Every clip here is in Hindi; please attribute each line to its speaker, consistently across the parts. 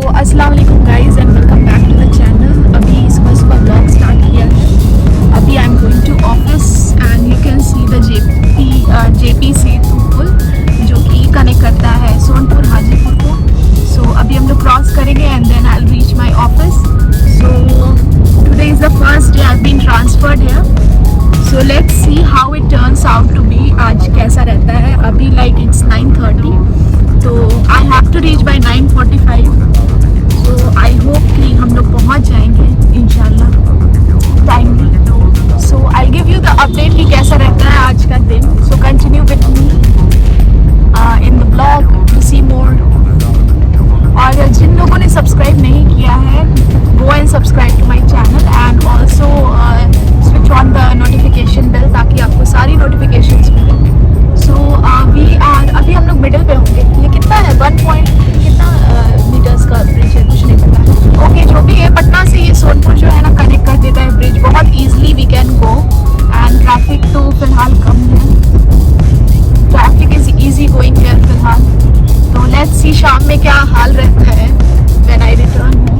Speaker 1: अस्सलाम वालेकुम guys and welcome back to the channel. अभी सुबह सुबह ब्लॉग स्टार्ट किया है। अभी I am going to office and you can see the JP Setu पुल जो कि कनेक्ट करता है सोनपुर हाजीपुर को। सो अभी हम लोग क्रॉस करेंगे and then I will reach my office. So today is the first day I have been transferred here. So let's see how it turns out to be. आज कैसा रहता है। अभी लाइक इट्स 9:30, तो I have to reach by 9:45। तो आई होप कि हम लोग पहुंच जाएंगे इंशाल्लाह timely. So I give you the update कि कैसा रहता है आज का दिन। So continue with me in the blog to see more. और जिन लोगों ने सब्सक्राइब नहीं किया है, go and subscribe to my channel and also switch on the notification bell ताकि आपको सारी नोटिफिकेशंस मिलें। सो अभी हम लोग मिडिल पे होंगे। ये कितना है 1 पॉइंट कितना मीटर्स का ब्रिज है, कुछ नहीं पता। ओके जो भी है, पटना से ये सोनपुर जो है ना कनेक्ट कर देता है ब्रिज। बहुत easily we can go and traffic तो फिलहाल कम है। Traffic is easy going here फिलहाल। तो लेट्स सी शाम में क्या हाल रहता है व्हेन आई रिटर्न होम।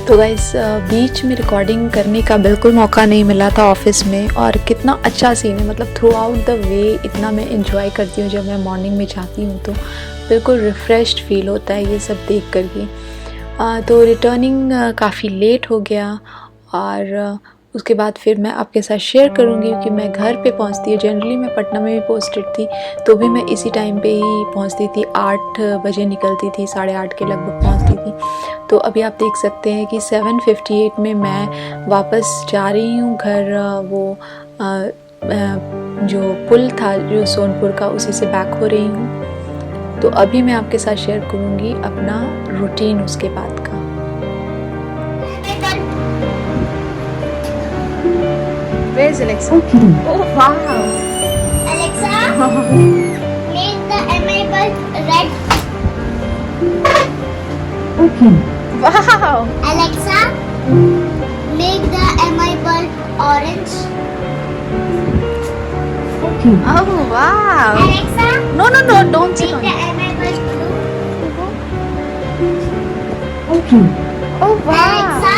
Speaker 1: तो गाइस बीच में रिकॉर्डिंग करने का बिल्कुल मौका नहीं मिला था ऑफिस में। और कितना अच्छा सीन है, मतलब थ्रू आउट द वे इतना मैं इंजॉय करती हूँ। जब मैं मॉर्निंग में जाती हूँ तो बिल्कुल रिफ़्रेश्ड फील होता है ये सब देख करके। तो रिटर्निंग काफ़ी लेट हो गया और उसके बाद फिर मैं आपके साथ शेयर करूँगी कि मैं घर पे पहुँचती है। जनरली मैं पटना में भी पोस्टेड थी तो भी मैं इसी टाइम पे ही पहुँचती थी। 8 बजे निकलती थी, 8:30 के लगभग पहुँचती थी। तो अभी आप देख सकते हैं कि 7:58 में मैं वापस जा रही हूँ घर। वो जो पुल था जो सोनपुर का, उसी से बैक हो रही हूँ। तो अभी मैं आपके साथ शेयर करूँगी अपना रूटीन उसके बाद का। Where is Alexa?
Speaker 2: Okay.
Speaker 1: Oh wow!
Speaker 3: Alexa, make the MI bulb red.
Speaker 2: Okay.
Speaker 1: Wow!
Speaker 3: Alexa, make the MI bulb orange.
Speaker 2: Okay.
Speaker 1: Oh wow!
Speaker 3: Alexa,
Speaker 1: No, don't sit
Speaker 3: make
Speaker 1: on
Speaker 3: the
Speaker 1: it.
Speaker 3: MI bulb blue.
Speaker 2: Okay.
Speaker 1: Oh wow!
Speaker 3: Alexa,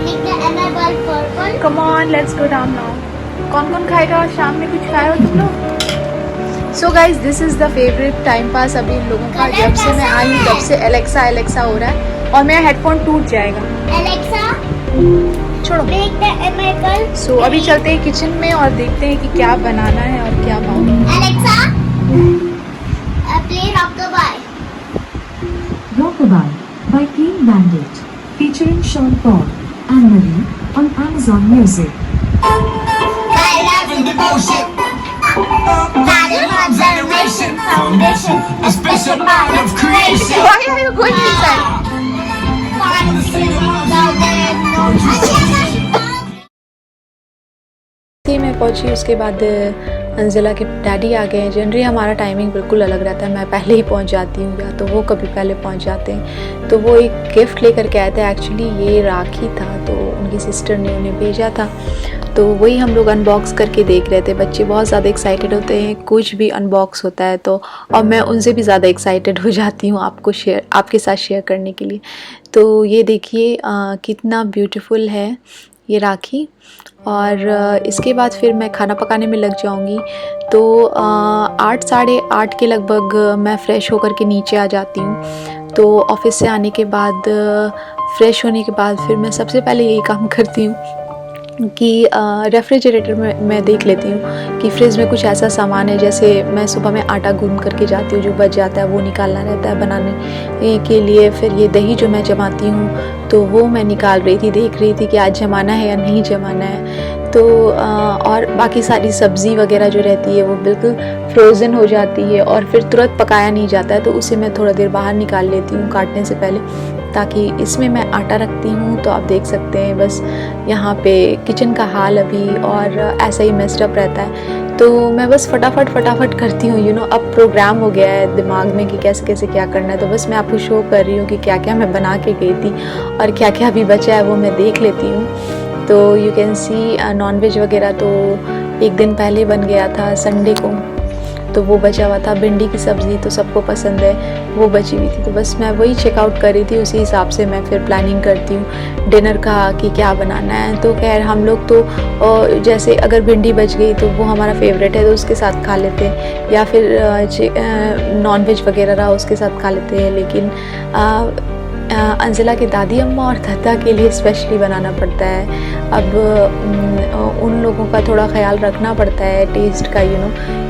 Speaker 3: make the MI bulb purple.
Speaker 1: Come on, let's go down now. कौन खाएगा? शाम में कुछ खाए हो तुम लोग? So guys, this is the favorite time pass अभी इन लोगों का। जब से मैं आई हूँ तब से एलेक्सा हो रहा है और मेरा हेडफोन टूट जाएगा।
Speaker 3: Alexa,
Speaker 1: छोड़ो।
Speaker 3: make the MI bulb.
Speaker 1: So अभी चलते हैं किचन में और देखते हैं कि क्या बनाना है और क्या बनाना है।
Speaker 3: Alexa, play Rockabye.
Speaker 2: Rockabye by Clean Bandit, featuring Sean Paul and Marie on Amazon Music.
Speaker 3: I love you.
Speaker 4: Devotion,
Speaker 3: Platinum Generation Foundation,
Speaker 4: a special mind of creation.
Speaker 1: Why are you going inside? मैं पहुंची, उसके बाद अंजिला के डैडी आ गए हैं। जनरली हमारा टाइमिंग बिल्कुल अलग रहता है। मैं पहले ही पहुंच जाती हूँ या तो वो कभी पहले पहुंच जाते हैं। तो वो एक गिफ्ट लेकर के आए थे। एक्चुअली ये राखी था तो उनकी सिस्टर ने उन्हें भेजा था, तो वही हम लोग अनबॉक्स करके देख रहे थे। बच्चे बहुत ज़्यादा एक्साइटेड होते हैं कुछ भी अनबॉक्स होता है तो, और मैं उनसे भी ज़्यादा एक्साइटेड हो जाती हूँ आपके साथ शेयर करने के लिए। तो ये देखिए कितना ब्यूटीफुल है ये राखी। और इसके बाद फिर मैं खाना पकाने में लग जाऊंगी। तो 8 साढ़े 8 के लगभग मैं फ़्रेश होकर के नीचे आ जाती हूँ। तो ऑफिस से आने के बाद फ़्रेश होने के बाद फिर मैं सबसे पहले यही काम करती हूँ कि रेफ्रिजरेटर में मैं देख लेती हूँ कि फ्रिज में कुछ ऐसा सामान है। जैसे मैं सुबह में आटा गूंद करके जाती हूँ, जो बच जाता है वो निकालना रहता है बनाने के लिए। फिर ये दही जो मैं जमाती हूँ तो वो मैं निकाल रही थी, देख रही थी कि आज जमाना है या नहीं जमाना है। तो और बाकी सारी सब्ज़ी वगैरह जो रहती है वो बिल्कुल फ्रोज़न हो जाती है और फिर तुरंत पकाया नहीं जाता है। तो उसे मैं थोड़ा देर बाहर निकाल लेती हूँ काटने से पहले, ताकि इसमें मैं आटा रखती हूँ। तो आप देख सकते हैं बस यहाँ पे किचन का हाल अभी और ऐसा ही मेस्ड अप रहता है। तो मैं बस फटाफट करती हूँ। अब प्रोग्राम हो गया है दिमाग में कि कैसे कैसे क्या करना है। तो बस मैं आपको शो कर रही हूँ कि क्या क्या मैं बना के गई थी और क्या क्या अभी बचा है वो मैं देख लेती हूँ। तो यू कैन सी नॉनवेज वगैरह तो एक दिन पहले बन गया था संडे को। तो वो बचा हुआ था। भिंडी की सब्ज़ी तो सबको पसंद है, वो बची हुई थी, तो बस मैं वही चेकआउट कर रही थी। उसी हिसाब से मैं फिर प्लानिंग करती हूँ डिनर का कि क्या बनाना है। तो खैर हम लोग तो जैसे अगर भिंडी बच गई तो वो हमारा फेवरेट है, तो उसके साथ खा लेते हैं, या फिर नॉन वेज वगैरह रहा उसके साथ खा लेते हैं। लेकिन अंजिला के दादी अम्मा और दादा के लिए स्पेशली बनाना पड़ता है। अब उन लोगों का थोड़ा ख्याल रखना पड़ता है टेस्ट का,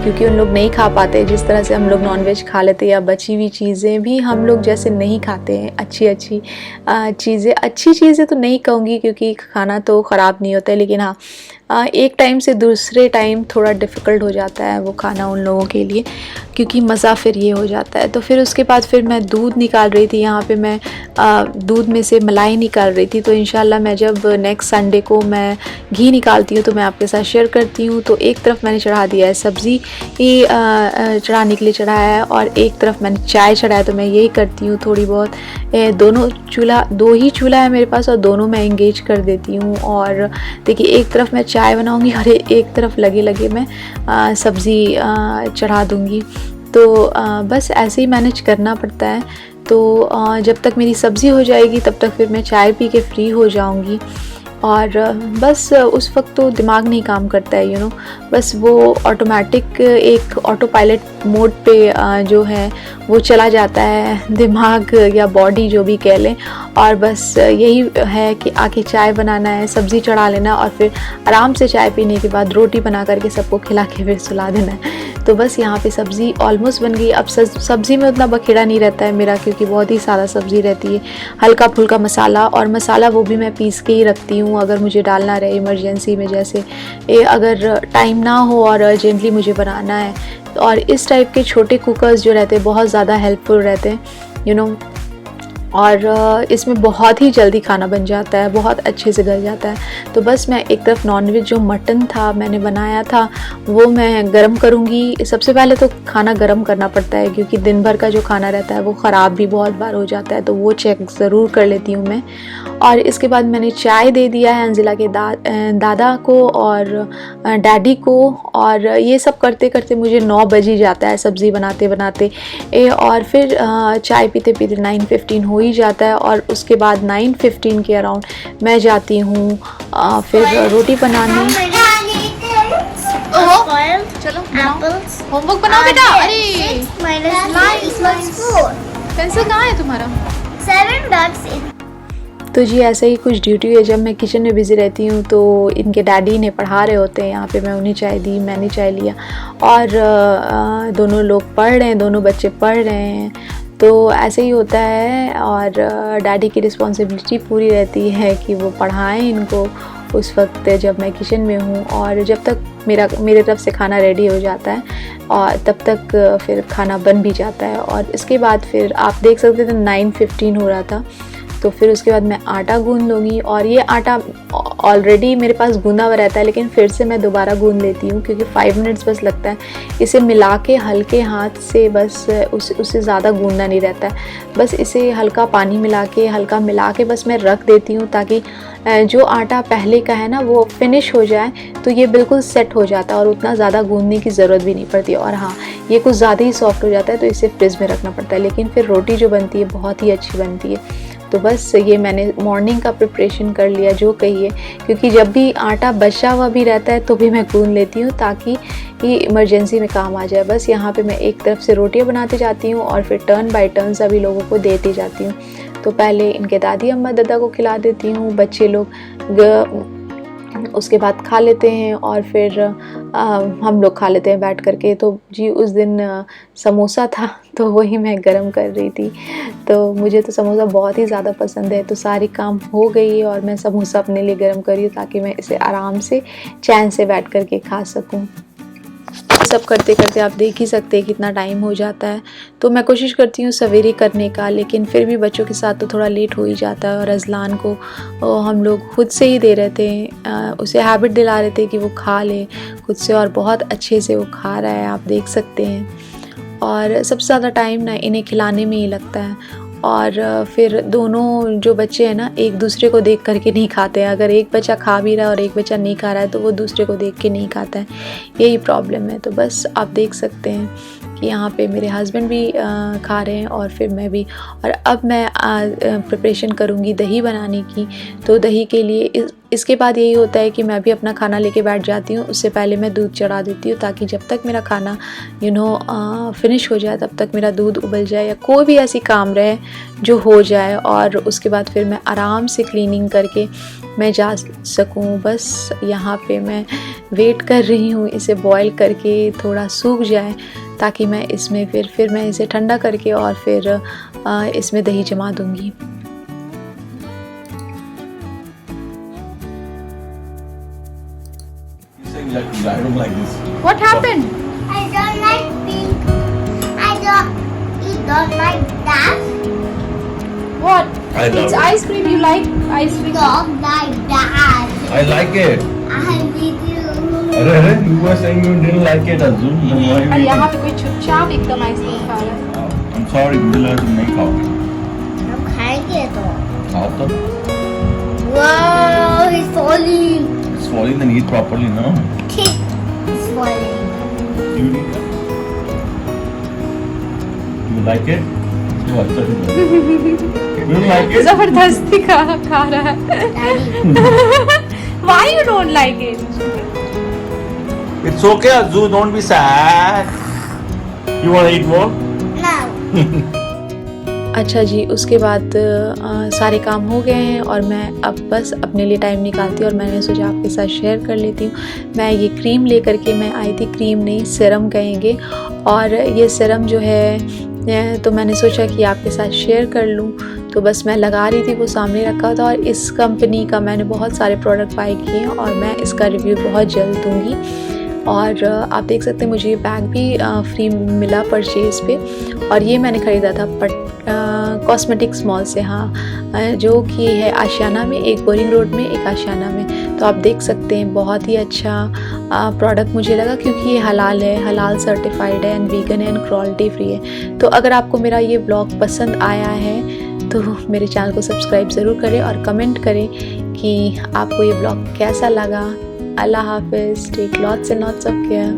Speaker 1: क्योंकि उन लोग नहीं खा पाते जिस तरह से हम लोग नॉनवेज खा लेते हैं, या बची हुई चीज़ें भी हम लोग जैसे नहीं खाते हैं। अच्छी चीज़ें तो नहीं कहूँगी क्योंकि खाना तो ख़राब नहीं होता है, लेकिन हाँ एक टाइम से दूसरे टाइम थोड़ा डिफ़िकल्ट हो जाता है वो खाना उन लोगों के लिए, क्योंकि मज़ा फिर ये हो जाता है। तो फिर उसके बाद फिर मैं दूध निकाल रही थी, यहाँ पे मैं दूध में से मलाई निकाल रही थी। तो इंशाल्लाह मैं जब नेक्स्ट संडे को मैं घी निकालती हूँ तो मैं आपके साथ शेयर करती हूँ। तो एक तरफ मैंने चढ़ा दिया है सब्ज़ी चढ़ाने के लिए चढ़ाया है, और एक तरफ मैंने चाय चढ़ाया। तो मैं यही करती हूँ थोड़ी बहुत, दो ही चूल्हा है मेरे पास और दोनों मैं इंगेज कर देती हूँ। और देखिए एक तरफ मैं चाय बनाऊंगी और एक तरफ लगे मैं सब्ज़ी चढ़ा दूंगी। तो बस ऐसे ही मैनेज करना पड़ता है। तो जब तक मेरी सब्ज़ी हो जाएगी तब तक फिर मैं चाय पी के फ्री हो जाऊंगी, और बस उस वक्त तो दिमाग नहीं काम करता है, बस वो ऑटोमेटिक एक ऑटो पायलट मोड पे जो है वो चला जाता है, दिमाग या बॉडी जो भी कह लें। और बस यही है कि आके चाय बनाना है, सब्ज़ी चढ़ा लेना, और फिर आराम से चाय पीने के बाद रोटी बना करके सबको खिला के फिर सुला देना है। तो बस यहाँ पे सब्ज़ी ऑलमोस्ट बन गई। अब सब्ज़ी में उतना बखेड़ा नहीं रहता है मेरा, क्योंकि बहुत ही सादा सब्ज़ी रहती है। हल्का फुल्का मसाला, और मसाला वो भी मैं पीस के ही रखती हूँ अगर मुझे डालना रहे इमरजेंसी में, जैसे अगर टाइम ना हो और अर्जेंटली मुझे बनाना है। और इस टाइप के छोटे कुकर्स जो रहते हैं बहुत ज़्यादा हेल्पफुल रहते हैं, और इसमें बहुत ही जल्दी खाना बन जाता है, बहुत अच्छे से गल जाता है। तो बस मैं एक तरफ नॉनवेज जो मटन था मैंने बनाया था वो मैं गरम करूँगी। सबसे पहले तो खाना गरम करना पड़ता है, क्योंकि दिन भर का जो खाना रहता है वो ख़राब भी बहुत बार हो जाता है, तो वो चेक ज़रूर कर लेती हूँ मैं। और इसके बाद मैंने चाय दे दिया है अंजिला के दादा को और डैडी को, और ये सब करते करते मुझे 9 बज ही जाता है सब्ज़ी बनाते बनाते। और फिर चाय पीते पीते 9:15 हो ही जाता है। और उसके बाद 9:15 के अराउंड मैं जाती हूँ फिर रोटी बनाने।
Speaker 3: चलो
Speaker 1: होमवर्क बनाओ बेटा। अरे पेंसिल कहाँ है तुम्हारा?
Speaker 3: 7 ducks.
Speaker 1: तो जी ऐसे ही कुछ ड्यूटी है, जब मैं किचन में बिज़ी रहती हूँ तो इनके डैडी इन्हें पढ़ा रहे होते हैं, यहाँ पे मैं उन्हें चाय दी, मैंने चाय लिया, और दोनों लोग पढ़ रहे हैं, दोनों बच्चे पढ़ रहे हैं। तो ऐसे ही होता है, और डैडी की रिस्पॉन्सिबिलिटी पूरी रहती है कि वो पढ़ाएं इनको उस वक्त जब मैं किचन में हूँ। और जब तक मेरे तरफ से खाना रेडी हो जाता है और तब तक फिर खाना बन भी जाता है। और इसके बाद फिर आप देख सकते थे 9:15 हो रहा था, तो फिर उसके बाद मैं आटा गूंद लूँगी। और ये आटा ऑलरेडी मेरे पास गूंदा हुआ रहता है, लेकिन फिर से मैं दोबारा गूंद लेती हूँ, क्योंकि 5 मिनट्स बस लगता है इसे मिला के हल्के हाथ से, बस उससे ज़्यादा गूंदना नहीं रहता है। बस इसे हल्का पानी हल्का मिला के बस मैं रख देती हूँ, ताकि जो आटा पहले का है ना वो फिनिश हो जाए, तो ये बिल्कुल सेट हो जाता है और उतना ज़्यादा गूंदने की ज़रूरत भी नहीं पड़ती। और हाँ, ये कुछ ज़्यादा ही सॉफ्ट हो जाता है तो इसे फ्रिज में रखना पड़ता है, लेकिन फिर रोटी जो बनती है बहुत ही अच्छी बनती है। तो बस ये मैंने मॉर्निंग का प्रिपरेशन कर लिया जो कहिए, क्योंकि जब भी आटा बचा हुआ भी रहता है तो भी मैं गूंद लेती हूँ, ताकि ये इमरजेंसी में काम आ जाए। बस यहाँ पे मैं एक तरफ से रोटियाँ बनाते जाती हूँ और फिर टर्न बाय टर्न सभी लोगों को देती जाती हूँ। तो पहले इनके दादी अम्मा दादा को खिला देती हूँ, बच्चे लोग उसके बाद खा लेते हैं, और फिर हम लोग खा लेते हैं बैठ करके। तो जी उस दिन समोसा था तो वही मैं गरम कर रही थी। तो मुझे तो समोसा बहुत ही ज़्यादा पसंद है, तो सारी काम हो गई और मैं समोसा अपने लिए गरम कर रही हूँ, ताकि मैं इसे आराम से चैन से बैठ करके खा सकूँ। सब करते करते आप देख ही सकते हैं कितना टाइम हो जाता है। तो मैं कोशिश करती हूँ सवेरे करने का, लेकिन फिर भी बच्चों के साथ तो थोड़ा लेट हो ही जाता है। और अजलान को हम लोग खुद से ही दे रहे थे, उसे हैबिट दिला रहे थे कि वो खा ले खुद से, और बहुत अच्छे से वो खा रहा है, आप देख सकते हैं। और सबसे ज़्यादा टाइम ना इन्हें खिलाने में ही लगता है, और फिर दोनों जो बच्चे हैं ना एक दूसरे को देख करके नहीं खाते हैं। अगर एक बच्चा खा भी रहा है और एक बच्चा नहीं खा रहा है तो वो दूसरे को देख के नहीं खाता है, यही प्रॉब्लम है। तो बस आप देख सकते हैं कि यहाँ पे मेरे हस्बैंड भी खा रहे हैं और फिर मैं भी। और अब मैं प्रिपरेशन करूँगी दही बनाने की। तो दही के लिए इसके बाद यही होता है कि मैं भी अपना खाना लेके बैठ जाती हूँ। उससे पहले मैं दूध चढ़ा देती हूँ ताकि जब तक मेरा खाना फिनिश हो जाए तब तक मेरा दूध उबल जाए या कोई भी ऐसी काम रहे जो हो जाए, और उसके बाद फिर मैं आराम से क्लीनिंग करके मैं जा सकूँ। बस यहाँ पे मैं वेट कर रही हूँ इसे बॉईल करके थोड़ा सूख जाए ताकि मैं इसमें फिर मैं इसे ठंडा करके और फिर इसमें दही जमा दूँगी।
Speaker 5: I don't like this.
Speaker 1: What happened?
Speaker 3: I don't like pink. You don't like that?
Speaker 1: What?
Speaker 5: I love
Speaker 1: It's
Speaker 5: it.
Speaker 1: ice cream. You like ice cream?
Speaker 3: Don't like that.
Speaker 5: I like it.
Speaker 3: I with you.
Speaker 5: अरे you were saying you didn't like it, Azul. Then why
Speaker 1: और
Speaker 5: you
Speaker 1: यहाँ पे कोई चुपचाप एकदम आइसक्रीम खा रहा है।
Speaker 5: I'm sorry, मुझे लगा तुम नहीं खाओगे।
Speaker 3: हम खाएंगे तो।
Speaker 5: खाओ तब।
Speaker 3: Wow, he's falling.
Speaker 5: It's falling, then eat properly, no?
Speaker 3: He's falling.
Speaker 5: You need it. You like it? तो अच्छा है। You don't like it?
Speaker 1: जबरदस्ती खा रहा है।
Speaker 3: Daddy.
Speaker 1: Why you don't like it?
Speaker 5: It's okay, Azul. Don't be sad. You want to eat more?
Speaker 3: No.
Speaker 1: अच्छा जी, उसके बाद सारे काम हो गए हैं और मैं अब बस अपने लिए टाइम निकालती हूँ और मैंने सोचा आपके साथ शेयर कर लेती हूँ। मैं ये क्रीम लेकर के मैं आई थी, क्रीम नहीं सीरम कहेंगे, और ये सीरम जो है तो मैंने सोचा कि आपके साथ शेयर कर लूँ। तो बस मैं लगा रही थी, वो सामने रखा था, और इस कंपनी का मैंने बहुत सारे प्रोडक्ट बाय किए हैं और मैं इसका रिव्यू बहुत जल्द दूँगी। और आप देख सकते हैं मुझे ये बैग भी फ्री मिला परचेज़ पे, और ये मैंने ख़रीदा था कॉस्मेटिक्स मॉल से, हाँ, जो कि है आशियाना में, एक बोरिंग रोड में, एक आशियाना में। तो आप देख सकते हैं बहुत ही अच्छा प्रोडक्ट मुझे लगा क्योंकि ये हलाल है, हलाल सर्टिफाइड है एंड वीगन है एंड क्रुएल्टी फ्री है। तो अगर आपको मेरा ये ब्लॉग पसंद आया है तो मेरे चैनल को सब्सक्राइब ज़रूर करें और कमेंट करें कि आपको ये ब्लॉग कैसा लगा। Allah Hafiz. Take lots and lots of care.